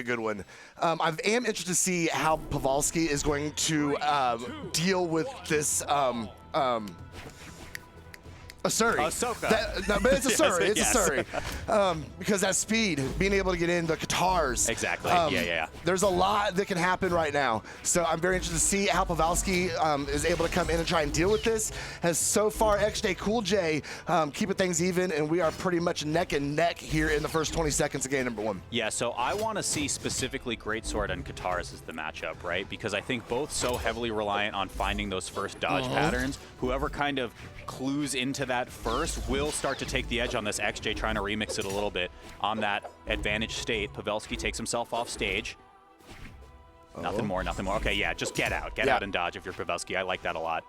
a good one. I am interested to see how Pavelski is going to deal with this a Surrey. Ahsoka. But it's a Surrey. Yes, it's a Surrey. Because that speed, being able to get in the Katars. Exactly. Yeah. There's a lot that can happen right now. So I'm very interested to see how Pavelski is able to come in and try and deal with this. As so far, XJcoolJ keeping things even, and we are pretty much neck and neck here in the first 20 seconds of game number 1. Yeah, so I want to see specifically Greatsword and Katars as the matchup, right? Because I think both so heavily reliant on finding those first dodge patterns. Whoever kind of clues into that first will start to take the edge on this. XJ trying to remix it a little bit on that advantage state. Pavelski takes himself off stage. Nothing more, nothing more. Okay, yeah, just get out. Get out and dodge if you're Pavelski. I like that a lot.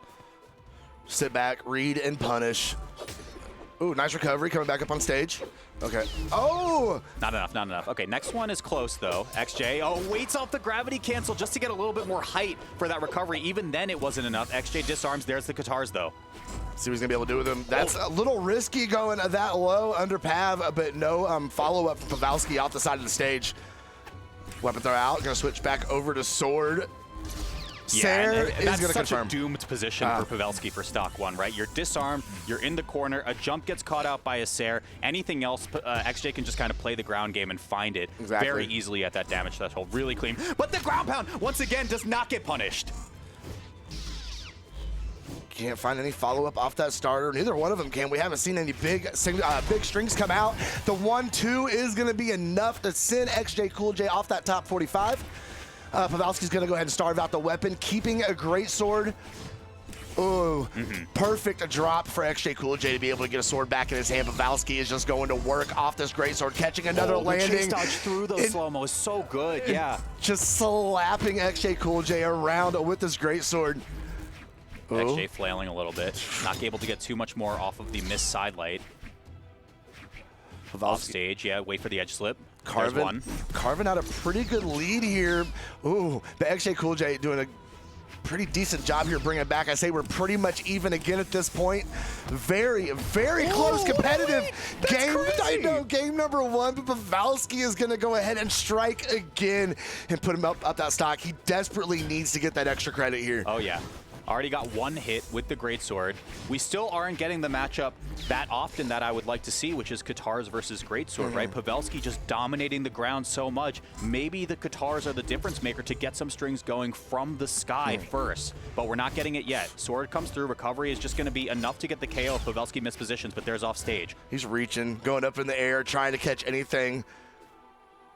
Sit back, read, and punish. Ooh, nice recovery, coming back up on stage. Okay. Oh! Not enough, not enough. Okay, next one is close, though. XJ, waits off the gravity cancel just to get a little bit more height for that recovery. Even then, it wasn't enough. XJ disarms. There's the Katars, though. See what he's going to be able to do with him. That's a little risky going that low under Pav, but no follow-up from Pavelski off the side of the stage. Weapon throw out. Going to switch back over to sword. Yeah, is that's going to such confirm. a doomed position for Pavelski for stock 1, right? You're disarmed, you're in the corner, a jump gets caught out by a Sair. Anything else, XJ can just kind of play the ground game and find it very easily at that damage threshold. Really clean. But the ground pound, once again, does not get punished. Can't find any follow-up off that starter. Neither one of them can. We haven't seen any big strings come out. The 1-2 is going to be enough to send XJcoolJ off that top 45. Pavelski's going to go ahead and starve out the weapon, keeping a great sword. Ooh, perfect drop for XJcoolJ to be able to get a sword back in his hand. Pavelski is just going to work off this great sword, catching another landing. The chase dodge through those slow-mo is so good, yeah. Just slapping XJcoolJ around with this great sword. XJ flailing a little bit, not able to get too much more off of the missed side light. Off stage, yeah, wait for the edge slip. Carving out a pretty good lead here. Ooh, but XJcoolJ doing a pretty decent job here bringing it back. I say we're pretty much even again at this point. Very, very close competitive game. I know, game number 1, but Pavelski is going to go ahead and strike again and put him up that stock. He desperately needs to get that extra credit here. Oh, yeah. Already got 1 hit with the Greatsword. We still aren't getting the matchup that often that I would like to see, which is Katars versus Greatsword, right? Pavelski just dominating the ground so much. Maybe the Katars are the difference maker to get some strings going from the sky first, but we're not getting it yet. Sword comes through. Recovery is just going to be enough to get the KO if Pavelski missed positions, but there's off stage. He's reaching, going up in the air, trying to catch anything.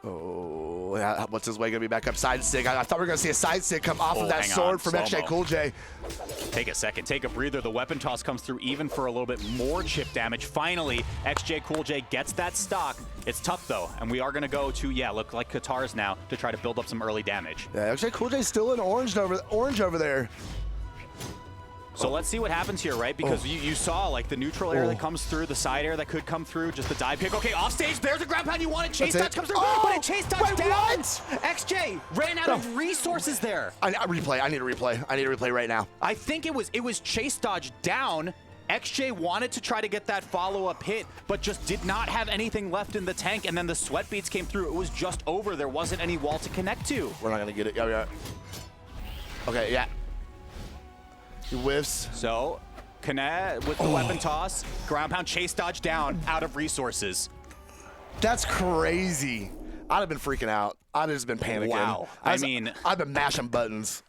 Oh, what's his way going to be back up? Side stick. I thought we were going to see a side stick come off of that sword from XJcoolJ. Take a second. Take a breather. The weapon toss comes through even for a little bit more chip damage. Finally, XJcoolJ gets that stock. It's tough, though, and we are going to go to, look like Katars now to try to build up some early damage. Yeah, XJcoolJ's still in orange over there. So let's see what happens here, right? Because you saw, like, the neutral air that comes through, the side air that could come through, just the dive pick. Okay, off stage, there's a ground pound you wanted. Chase touch comes through, but it chase touch down. What? XJ ran out of resources there. I need a replay. I need a replay right now. I think it was chase dodge down. XJ wanted to try to get that follow-up hit, but just did not have anything left in the tank, and then the sweat beats came through. It was just over. There wasn't any wall to connect to. We're not going to get it. Yeah. Okay, yeah. He whiffs. So, connect with the weapon toss. Ground pound, chase dodge down, out of resources. That's crazy. I'd have been freaking out. I'd have just been panicking. Wow. I've been mashing buttons.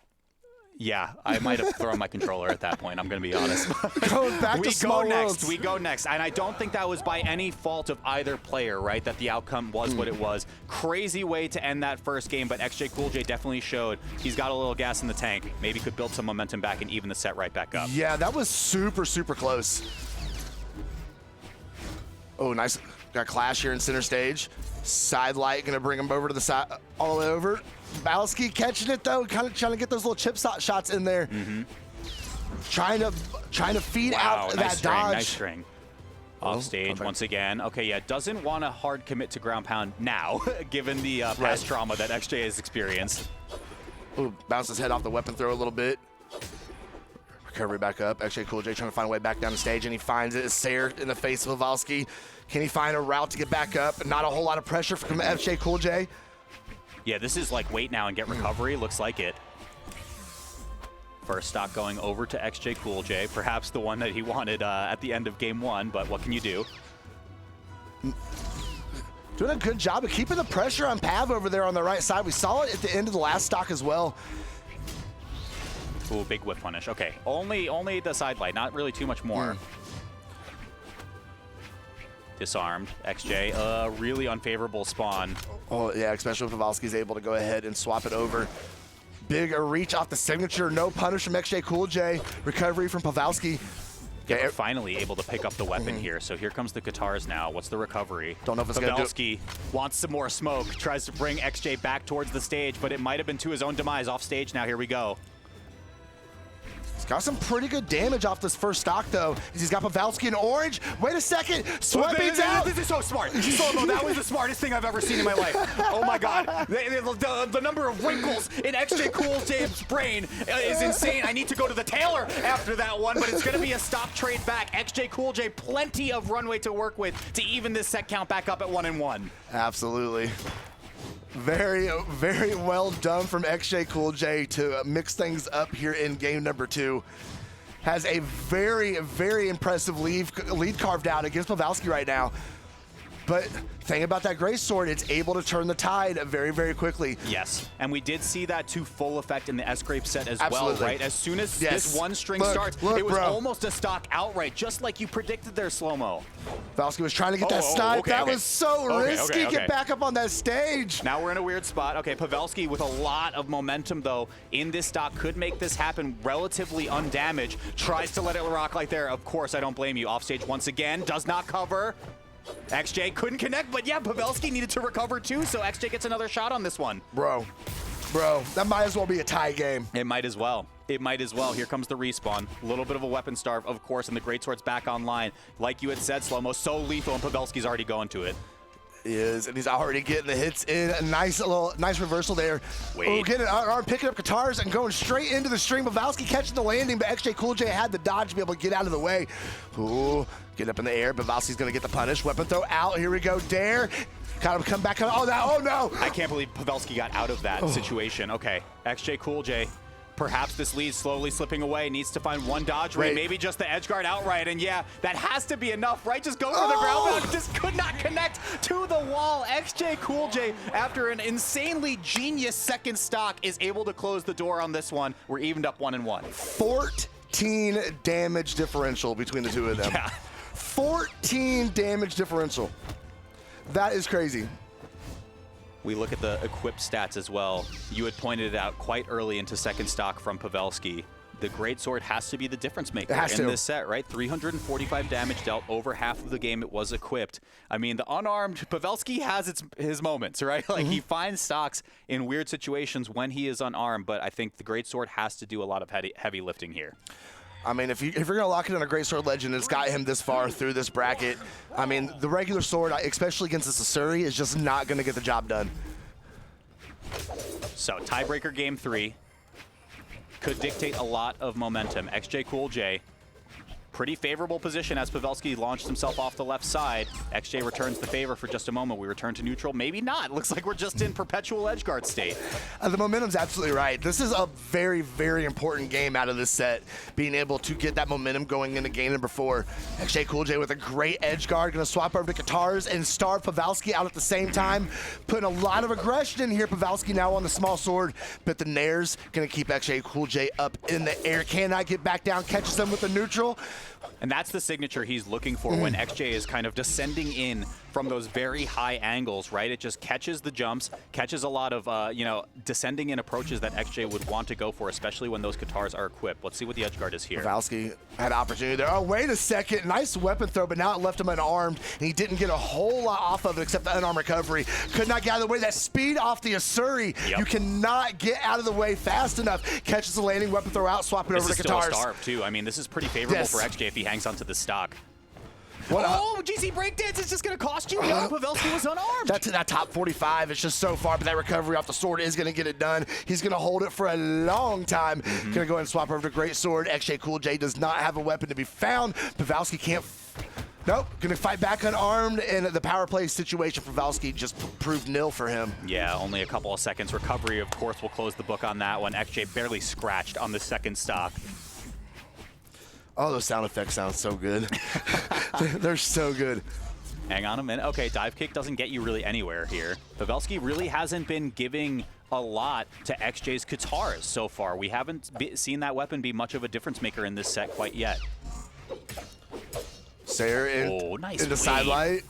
Yeah, I might have thrown my controller at that point, I'm going to be honest. Going back to small worlds. We go next. And I don't think that was by any fault of either player, right, that the outcome was what it was. Crazy way to end that first game, but XJcoolJ definitely showed he's got a little gas in the tank. Maybe could build some momentum back and even the set right back up. Yeah, that was super, super close. Oh, nice. Got Clash here in center stage. Side light going to bring him over to the side, all the way over. Pavelski catching it though, kind of trying to get those little chip shots in there. Trying to feed out that dodge. Nice string. Off stage once again. Okay, yeah, doesn't want to hard commit to ground pound now, given the past trauma that XJ has experienced. Ooh, bounce his head off the weapon throw a little bit. Recovery back up. XJcoolJ trying to find a way back down the stage, and he finds it. Sair in the face of Pavelski. Can he find a route to get back up? Not a whole lot of pressure from XJcoolJ. Yeah, this is like wait now and get recovery. Looks like it. First stock going over to XJcoolJ, perhaps the one that he wanted at the end of game 1, but what can you do? Doing a good job of keeping the pressure on Pav over there on the right side. We saw it at the end of the last stock as well. Ooh, big whip punish. Okay, only the side light, not really too much more. Disarmed. XJ, really unfavorable spawn. Oh, yeah, especially if Pavelski's able to go ahead and swap it over. Big reach off the signature. No punish from XJcoolJ. Recovery from Pavelski. Yeah, we're finally able to pick up the weapon here. So here comes the Katars now. What's the recovery? Don't know if it's going to do it. Pavelski wants some more smoke. Tries to bring XJ back towards the stage, but it might have been to his own demise. Off stage now. Here we go. He's got some pretty good damage off this first stock, though. He's got Pavelski in orange. Wait a second. Sweatbeat's out. This is so smart. Slow-mo, that was the smartest thing I've ever seen in my life. Oh, my God. The number of wrinkles in XJcoolJ's brain is insane. I need to go to the tailor after that one, but it's going to be a stop trade back. XJcoolJ, plenty of runway to work with to even this set count back up at 1-1. Absolutely. Very, very well done from XJcoolJ to mix things up here in game number 2. Has a very, very impressive lead carved out against Pavelski right now. But thing about that Gray Sword, it's able to turn the tide very, very quickly. Yes, and we did see that to full effect in the S-Grape set as Absolutely. well, right? As soon as this one string starts, it was almost a stock outright, just like you predicted there, Slow-mo. Pavelski was trying to get that snipe. Okay, that was so risky. Okay. Get back up on that stage. Now we're in a weird spot. Okay, Pavelski with a lot of momentum, though, in this stock could make this happen relatively undamaged. Tries to let it rock like there. Of course, I don't blame you. Offstage once again, does not cover. XJ couldn't connect, but yeah, Pavelski needed to recover too, so XJ gets another shot on this one. Bro, that might as well be a tie game. It might as well. It might as well. Here comes the respawn. A little bit of a weapon starve, of course, and the Greatsword's back online. Like you had said, Slow-mo, so lethal, and Pavelski's already going to it. And he's already getting the hits in. A nice reversal there. Wait. Getting picking up Katars and going straight into the string. Pavelski catching the landing, but XJcoolJ had the dodge to be able to get out of the way. Ooh, get up in the air. Pavelski's going to get the punish. Weapon throw out. Here we go. Dare. Kind of come back. Oh no. I can't believe Pavelski got out of that situation. Okay, XJcoolJ. Perhaps this lead slowly slipping away. Needs to find one dodge rate, maybe just the edge guard outright. And yeah, that has to be enough, right? Just go for the ground pound. Just could not connect to the wall. XJcoolJ, after an insanely genius second stock, is able to close the door on this one. We're evened up 1-1. 14 damage differential between the two of them. Yeah. 14 damage differential. That is crazy. We look at the equip stats as well. You had pointed it out quite early into second stock from Pavelski. The Greatsword has to be the difference maker in this set, right? 345 damage dealt, over half of the game it was equipped. I mean, the unarmed Pavelski has his moments, right? Like he finds stocks in weird situations when he is unarmed, but I think the Greatsword has to do a lot of heavy lifting here. I mean, if you're going to lock it on a Great Sword Legend, it's got him this far through this bracket. I mean, the regular sword, especially against the Sasuri, is just not going to get the job done. So, tiebreaker game 3 could dictate a lot of momentum. XJcoolJ, pretty favorable position as Pavelski launched himself off the left side. XJ returns the favor for just a moment. We return to neutral. Maybe not. Looks like we're just in perpetual edgeguard state. The momentum's absolutely right. This is a very, very important game out of this set. Being able to get that momentum going into game number 4. XJcoolJ with a great edgeguard. Going to swap over to Katars and starve Pavelski out at the same time. Putting a lot of aggression in here. Pavelski now on the small sword. But the Nair's going to keep XJcoolJ up in the air. Cannot get back down. Catches them with the neutral. And that's the signature he's looking for when XJ is kind of descending in from those very high angles, right? It just catches the jumps, catches a lot of, descending in approaches that XJ would want to go for, especially when those Katars are equipped. Let's see what the edgeguard is here. Pavelski had opportunity there. Oh, wait a second. Nice weapon throw, but now it left him unarmed, and he didn't get a whole lot off of it except the unarmed recovery. Could not get out of the way. That speed off the Asuri. You cannot get out of the way fast enough. Catches the landing, weapon throw out, swap it over to Katars. This is still a starve, too. I mean, this is pretty favorable for XJ if he hangs onto the stock. GC breakdance is just going to cost you. Pavelski was unarmed. That top 45 is just so far, but that recovery off the sword is going to get it done. He's going to hold it for a long time. Going to go ahead and swap over to Great Sword. XJcoolJ does not have a weapon to be found. Pavelski can't... Nope, gonna fight back unarmed, and the power play situation for Pavelski just proved nil for him. Yeah, only a couple of seconds. Recovery, of course, will close the book on that one. XJ barely scratched on the second stock. Oh, those sound effects sound so good. They're so good. Hang on a minute. Okay, dive kick doesn't get you really anywhere here. Pavelski really hasn't been giving a lot to XJ's guitars so far. We haven't seen that weapon be much of a difference maker in this set quite yet. Sayer in the sidelight.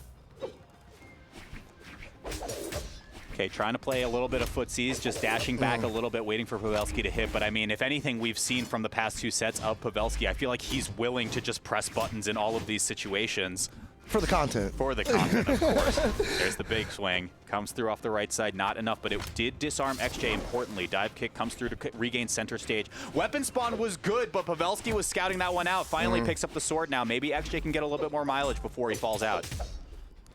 Okay, trying to play a little bit of footsies, just dashing back a little bit, waiting for Pavelski to hit. But I mean, if anything we've seen from the past 2 sets of Pavelski, I feel like he's willing to just press buttons in all of these situations. For the content. For the content, of course. There's the big swing. Comes through off the right side. Not enough, but it did disarm XJ importantly. Dive kick comes through to regain center stage. Weapon spawn was good, but Pavelski was scouting that one out. Finally picks up the sword now. Maybe XJ can get a little bit more mileage before he falls out.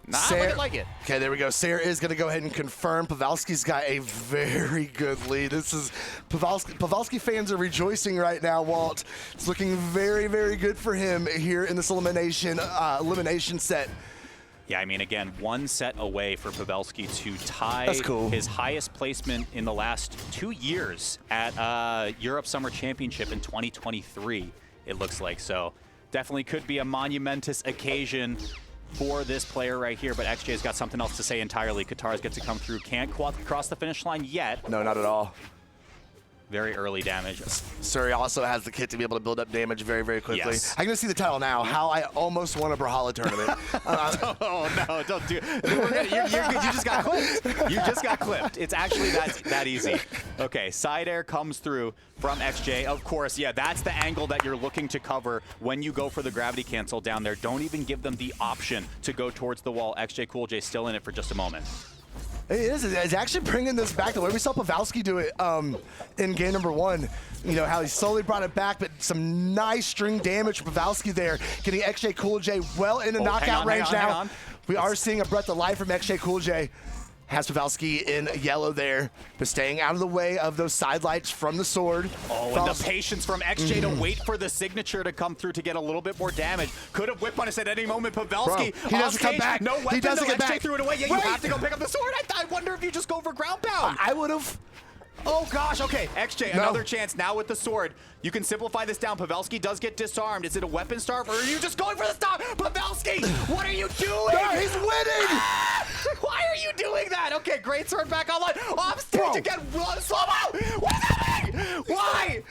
Nah, Sayer, like it. Okay, there we go. Sayer is going to go ahead and confirm Pavelski's got a very good lead. This is Pavelski fans are rejoicing right now, Walt. It's looking very, very good for him here in this elimination set. Yeah, I mean, again, 1 set away for Pavelski to tie his highest placement in the last 2 years at Europe Summer Championship in 2023, it looks like. So definitely could be a monumentous occasion for this player right here, but XJ's got something else to say entirely. Katars gets to come through. Can't cross the finish line yet. No, not at all. Very early damage. Surrey also has the kit to be able to build up damage very, very quickly. Yes. I'm going to see the title now, how I almost won a Brawlhalla tournament. Oh, no, don't do it. You just got clipped. You just got clipped. It's actually that easy. Okay, side air comes through from XJ. Of course, yeah, that's the angle that you're looking to cover when you go for the gravity cancel down there. Don't even give them the option to go towards the wall. XJcoolJ still in it for just a moment. It is. It's actually bringing this back the way we saw Pavelski do it in game number 1. You know, how he slowly brought it back, but some nice string damage from Pavelski there, getting XJcoolJ well into knockout range now. We are seeing a breath of life from XJcoolJ. Has Pavelski in yellow there, but staying out of the way of those sidelights from the sword. Oh, and the patience from XJ to wait for the signature to come through to get a little bit more damage. Could have whipped on us at any moment. Pavelski, he doesn't come back. No weapon, he doesn't get XJ back. threw it away. Yeah, you have to go pick up the sword. I wonder if you just go for ground pound. I would have. Oh gosh, okay, XJ, another chance now with the sword. You can simplify this down. Pavelski does get disarmed. Is it a weapon starve, or are you just going for the stop? Pavelski, what are you doing? No, he's winning! Why are you doing that? Okay, great sword back online. Off stage again, slow-mo! What's happening? Why?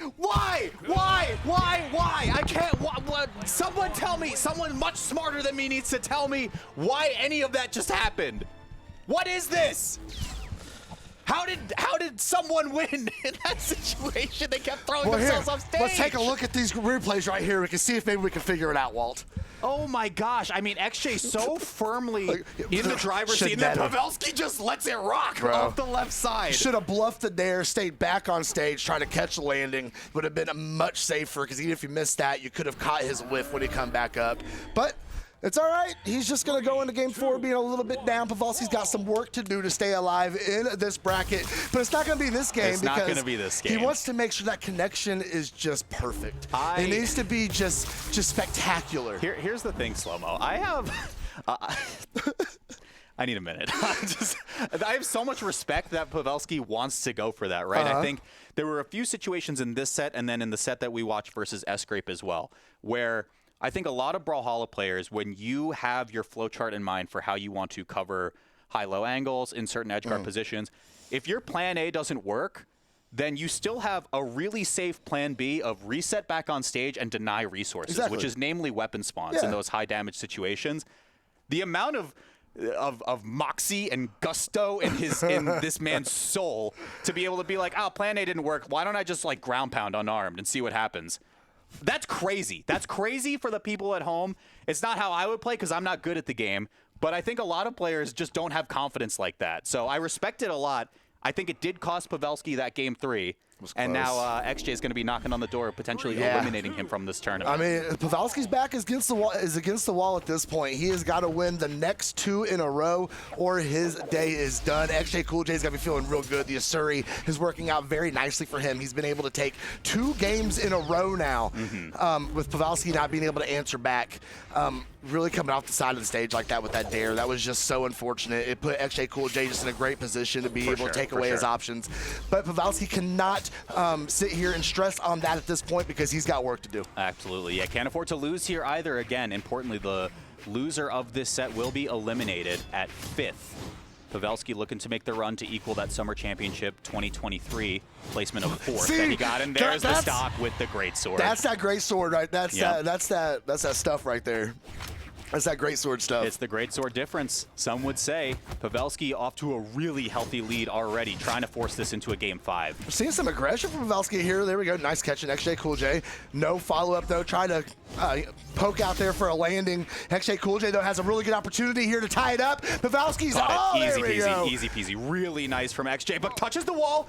I can't, someone tell me, someone much smarter than me needs to tell me why any of that just happened. What is this? How did someone win in that situation? They kept throwing themselves off stage. Let's take a look at these replays right here. We can see if maybe we can figure it out, Walt. Oh my gosh. I mean, XJ so firmly in the driver's seat, and then Pavelski just lets it rock off the left side. Should have bluffed the dare, stayed back on stage, tried to catch a landing. Would have been much safer, because even if you missed that, you could have caught his whiff when he come back up. But it's all right. He's just going to go into game 4 being a little bit down. Pavelski's got some work to do to stay alive in this bracket. But it's not going to be this game. It's not going to be this game. He wants to make sure that connection is just perfect. It needs to be just spectacular. Here's the thing, Slow-Mo. I have... I need a minute. I have so much respect that Pavelski wants to go for that, right? I think there were a few situations in this set and then in the set that we watched versus S-Scrape as well, where I think a lot of Brawlhalla players, when you have your flowchart in mind for how you want to cover high-low angles in certain edgeguard positions, if your plan A doesn't work, then you still have a really safe plan B of reset back on stage and deny resources, which is namely weapon spawns in those high-damage situations. The amount of moxie and gusto in this man's soul to be able to be like, oh, plan A didn't work. Why don't I just like ground pound unarmed and see what happens? That's crazy. That's crazy for the people at home. It's not how I would play because I'm not good at the game, but I think a lot of players just don't have confidence like that. So I respect it a lot. I think it did cost Pavelski that game 3. And now XJ is going to be knocking on the door, potentially eliminating him from this tournament. I mean, Pavelski's back is against the wall at this point. He has got to win the next 2 in a row, or his day is done. XJcoolJ is going to be feeling real good. The Asuri is working out very nicely for him. He's been able to take 2 games in a row now, with Pavelski not being able to answer back. Really coming off the side of the stage like that with that dare, that was just so unfortunate. It put XJcoolJ just in a great position to be able to take away his options. But Pavelski cannot sit here and stress on that at this point because he's got work to do. Absolutely, yeah. Can't afford to lose here either. Again, importantly, the loser of this set will be eliminated at 5th. Pavelski looking to make the run to equal that Summer Championship 2023 placement of 4th that he got, and there's the stock with the great sword. That's that great sword, right? That's that stuff right there. That's that great sword stuff. It's the great sword difference, some would say. Pavelski off to a really healthy lead already, trying to force this into a game 5. We're seeing some aggression from Pavelski here. There we go. Nice catch in XJcoolJ. No follow-up, though. Trying to poke out there for a landing. XJcoolJ, though, has a really good opportunity here to tie it up. Pavelski's easy peasy, easy peasy. Really nice from XJ, but touches the wall.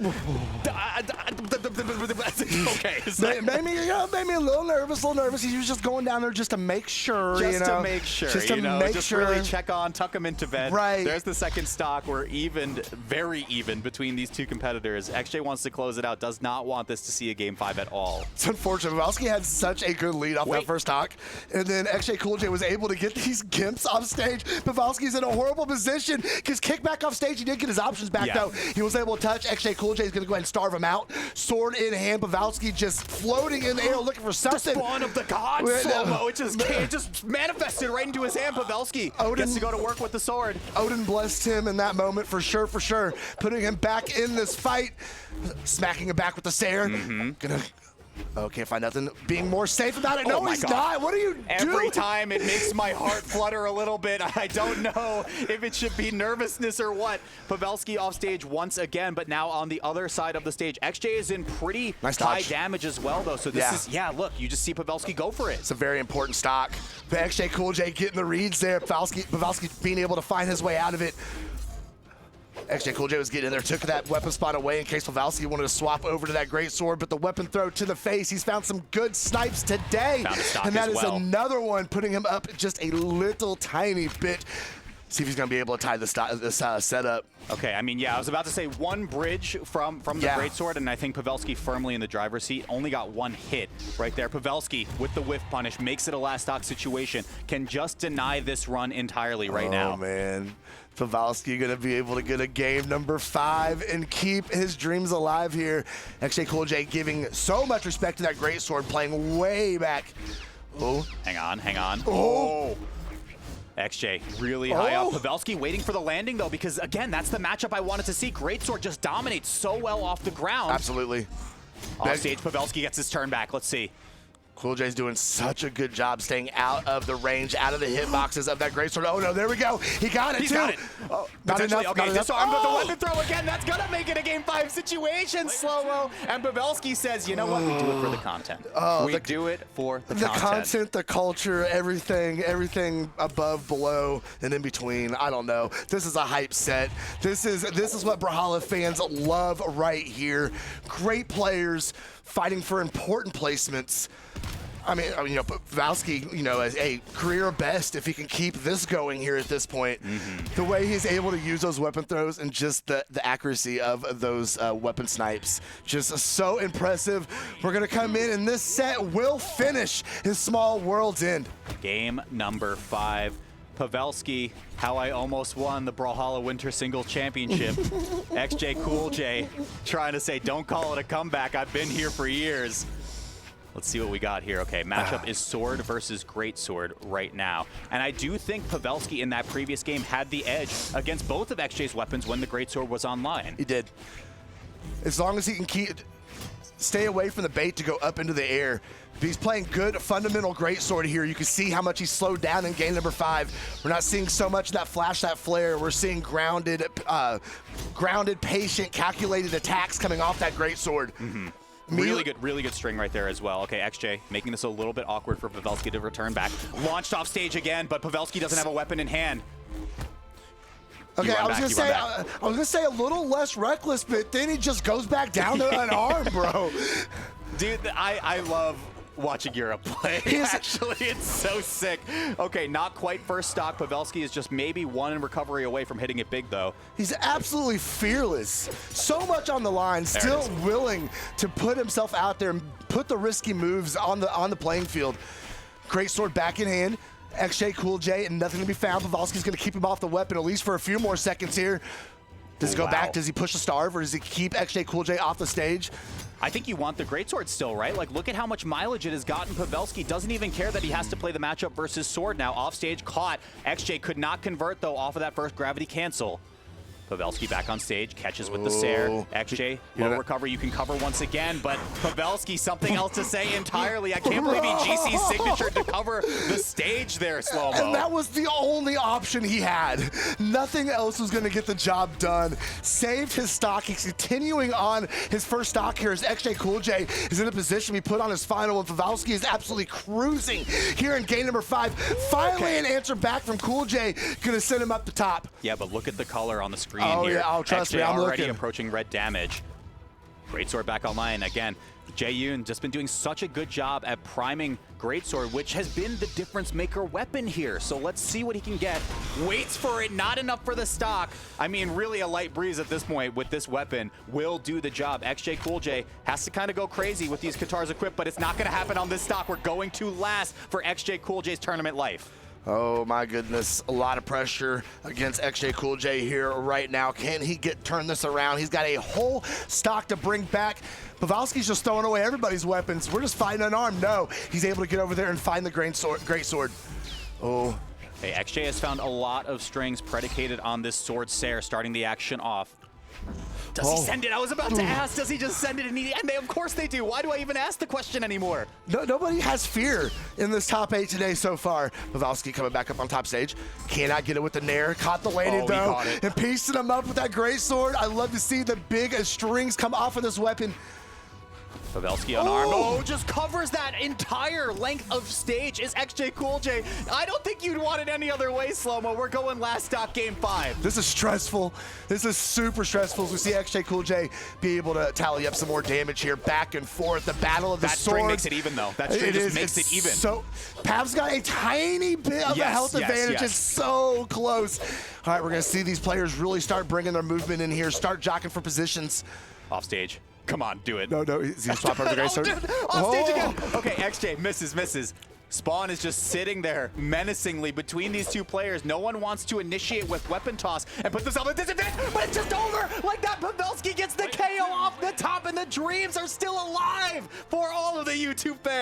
Okay. Made me a little nervous. He was just going down there just to make sure, to make sure, really check on, tuck him into bed. Right. There's the second stock. We're even, very even between these 2 competitors. XJ wants to close it out, does not want this to see a game 5 at all. It's unfortunate. Pavelski had such a good lead off that first stock, and then XJcoolJ was able to get these gimps off stage. Pavelski's in a horrible position. His kickback off stage, he did get his options back, though. He was able to touch. XJcoolJ is going to go ahead and starve him out. Sword in hand. Pavelski just floating in the air looking for something. The spawn of the gods, slow-mo. It just manifested right into his hand. Pavelski gets to go to work with the sword. Odin blessed him in that moment for sure. Putting him back in this fight. Smacking him back with the Sayer. Can't find nothing. Being more safe about it. No, he's not. What are you doing? Every time it makes my heart flutter a little bit. I don't know if it should be nervousness or what. Pavelski off stage once again, but now on the other side of the stage. XJ is in pretty high damage as well, though. So this is, look, you just see Pavelski go for it. It's a very important stock. But XJcoolJ getting the reads there. Pavelski being able to find his way out of it. XJcoolJ was getting in there, took that weapon spot away in case Pavelski wanted to swap over to that great sword, but the weapon throw to the face. He's found some good snipes today, and that is another one, putting him up just a little tiny bit. See if he's going to be able to tie this setup. Okay, I mean, I was about to say one bridge from the greatsword, and I think Pavelski firmly in the driver's seat. Only got 1 hit right there. Pavelski with the whiff punish makes it a last stock situation. Can just deny this run entirely right now. Oh, man. Pavelski going to be able to get a game number 5 and keep his dreams alive here. XJcoolJ giving so much respect to that greatsword, playing way back. Oh. Hang on. Oh. XJ really high up. Pavelski waiting for the landing, though, because, again, that's the matchup I wanted to see. Greatsword just dominates so well off the ground. Absolutely. Off stage, Pavelski gets his turn back. Let's see. CoolJ's doing such a good job staying out of the range, out of the hitboxes of that greatsword. Oh, no, there we go. He got it, He's too. got it. Oh, not enough. Okay, disarm, but the weapon throw again. That's going to make it a game 5 situation. Slow-mo. And Pavelski says, you know what? We do it for the content. We do it for the content. The content, the culture, everything above, below, and in between. I don't know. This is a hype set. This is what Brawlhalla fans love right here. Great players fighting for important placements. I mean, Pavelski, as a career best if he can keep this going here at this point. The way he's able to use those weapon throws and just the accuracy of those weapon snipes, just so impressive. We're going to come in, and this set will finish his Small World's End. Game number 5. Pavelski, how I almost won the Brawlhalla Winter Singles Championship. XJcoolJ trying to say, don't call it a comeback. I've been here for years. Let's see what we got here. Okay, matchup is sword versus greatsword right now. And I do think Pavelski in that previous game had the edge against both of XJ's weapons when the greatsword was online. He did. As long as he can stay away from the bait to go up into the air. He's playing good fundamental greatsword here. You can see how much he slowed down in game number 5. We're not seeing so much of that flash, that flare. We're seeing grounded, patient, calculated attacks coming off that greatsword. Really good string right there as well. Okay, XJ making this a little bit awkward for Pavelski to return back. Launched off stage again, but Pavelski doesn't have a weapon in hand. Okay, I was gonna say a little less reckless, but then he just goes back down there unarmed, bro. Dude, I love watching Europe play. Actually, it's so sick. Okay, not quite first stock. Pavelski is just maybe one recovery away from hitting it big, though. He's absolutely fearless. So much on the line, still willing to put himself out there and put the risky moves on the playing field. Great sword back in hand. XJcoolJ, and nothing to be found. Pavelski's going to keep him off the weapon at least for a few more seconds here. Does he go back? Does he push the starve, or does he keep XJcoolJ off the stage? I think you want the greatsword still, right? Like, look at how much mileage it has gotten. Pavelski doesn't even care that he has to play the matchup versus sword now. Off stage, caught. XJ could not convert, though, off of that first gravity cancel. Pavelski back on stage, catches with the Sair. XJ, low recovery, you can cover once again, but Pavelski, something else to say entirely. I can't believe he GC's signature to cover the stage there, Slow-Mo. And that was the only option he had. Nothing else was going to get the job done. Saved his stock. He's continuing on his first stock here as XJcoolJ is in a position to be put on his final, and Pavelski is absolutely cruising here in game number 5. Finally an answer back from CoolJ, going to send him up the top. Yeah, but look at the color on the screen. Oh, here. yeah, trust me, I'm already looking. approaching red damage. Greatsword back online again. Jae-Yoon just been doing such a good job at priming Greatsword, which has been the difference maker weapon here. So let's see what he can get. Waits for it, not enough for the stock. I mean, really a light breeze at this point with this weapon will do the job. XJcoolJ has to kind of go crazy with these Katars equipped, but it's not going to happen on this stock. We're going to last for XJcoolJ's tournament life. Oh my goodness, a lot of pressure against XJcoolJ here right now. Can he turn this around? He's got a whole stock to bring back. Pavelski's just throwing away everybody's weapons. We're just fighting unarmed. No, he's able to get over there and find the great sword. Oh. Hey, XJ has found a lot of strings predicated on this sword Sair, starting the action off. Does he send it? I was about to ask, does he just send it? And of course they do. Why do I even ask the question anymore? No, nobody has fear in this top 8 today so far. Pavelski coming back up on top stage. Cannot get it with the Nair. Caught the landing though. And piecing him up with that great sword. I love to see the big strings come off of this weapon. Pavelski unarmed. Oh, just covers that entire length of stage is XJcoolJ. I don't think you'd want it any other way, Slow-Mo. We're going last stock, game 5. This is stressful. This is super stressful as we see XJcoolJ be able to tally up some more damage here, back and forth. The battle of the swords. That string makes it even, though. That string just makes it even. So, Pav's got a tiny bit of a health advantage. It's so close. All right, we're going to see these players really start bringing their movement in here, start jockeying for positions. Off stage. Come on, do it. No, he's gonna swap over the great sword. Off stage again. Okay, XJ misses. Spawn is just sitting there menacingly between these two players. No one wants to initiate with weapon toss and put themselves at disadvantage, but it's just over like that. Pavelski gets the KO off the top, and the dreams are still alive for all of the YouTube fans.